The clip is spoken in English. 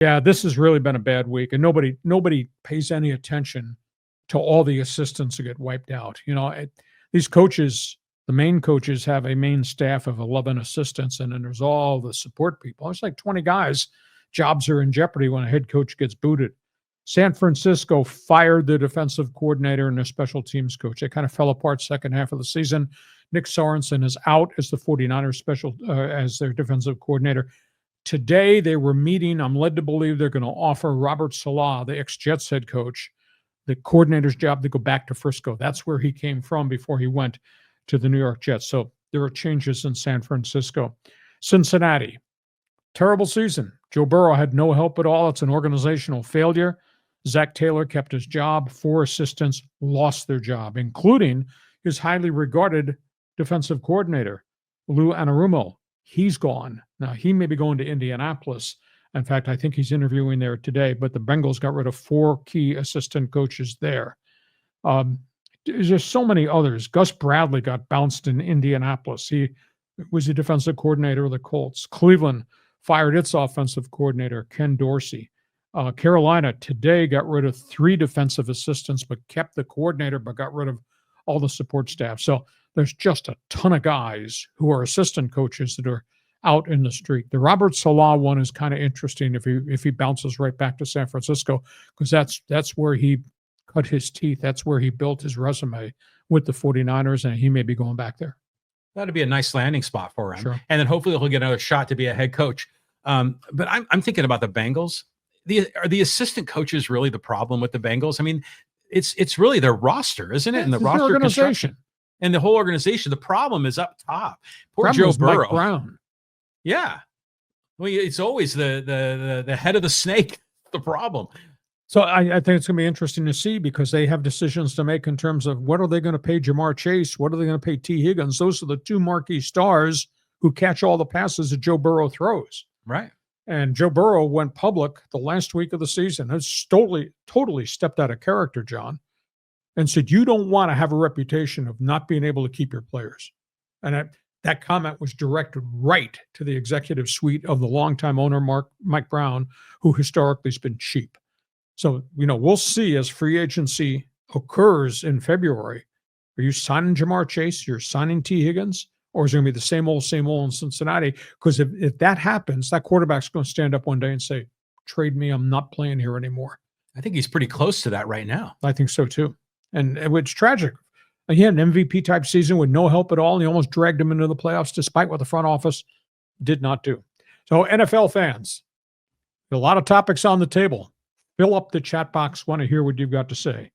Yeah, this has really been a bad week, and nobody pays any attention to all the assistants who get wiped out. These coaches, the main coaches, have a main staff of 11 assistants, and then there's all the support people. It's like 20 guys. Jobs are in jeopardy when a head coach gets booted. San Francisco fired the defensive coordinator and their special teams coach. They kind of fell apart second half of the season. Nick Sorensen is out as the 49ers as their defensive coordinator. Today they were meeting. I'm led to believe they're going to offer Robert Saleh, the ex-Jets head coach, the coordinator's job to go back to Frisco. That's where he came from before he went to the New York Jets. So there are changes in San Francisco. Cincinnati, terrible season. Joe Burrow had no help at all. It's an organizational failure. Zach Taylor kept his job. 4 assistants lost their job, including his highly regarded defensive coordinator, Lou Anarumo. He's gone. Now, he may be going to Indianapolis. In fact, I think he's interviewing there today, but the Bengals got rid of 4 key assistant coaches there. There's so many others. Gus Bradley got bounced in Indianapolis. He was the defensive coordinator of the Colts. Cleveland fired its offensive coordinator, Ken Dorsey. Carolina today got rid of 3 defensive assistants, but kept the coordinator, but got rid of all the support staff. So there's just a ton of guys who are assistant coaches that are out in the street. The Robert Saleh one is kind of interesting if he bounces right back to San Francisco, because that's where he cut his teeth. That's where he built his resume with the 49ers, and he may be going back there. That'd be a nice landing spot for him. Sure. And then hopefully he'll get another shot to be a head coach. But I'm thinking about the Bengals. Are the assistant coaches really the problem with the Bengals? I mean, it's really their roster, isn't it? And the roster organization and the whole organization. The problem is up top. Poor Joe Burrow. Mike Brown. Yeah. Well, it's always the head of the snake, the problem. So I think it's going to be interesting to see, because they have decisions to make in terms of what are they going to pay Jamar Chase? What are they going to pay T. Higgins? Those are the 2 marquee stars who catch all the passes that Joe Burrow throws. Right. And Joe Burrow went public the last week of the season. Has totally stepped out of character, John, and said, you don't want to have a reputation of not being able to keep your players. And that comment was directed right to the executive suite of the longtime owner, Mike Brown, who historically has been cheap. So, we'll see as free agency occurs in February. Are you signing Jamar Chase? You're signing T. Higgins? Or is it going to be the same old in Cincinnati? Because if that happens, that quarterback's going to stand up one day and say, trade me, I'm not playing here anymore. I think he's pretty close to that right now. I think so too. And it's tragic. He had an MVP type season with no help at all, and he almost dragged him into the playoffs despite what the front office did not do. So NFL fans, a lot of topics on the table. Fill up the chat box. Want to hear what you've got to say.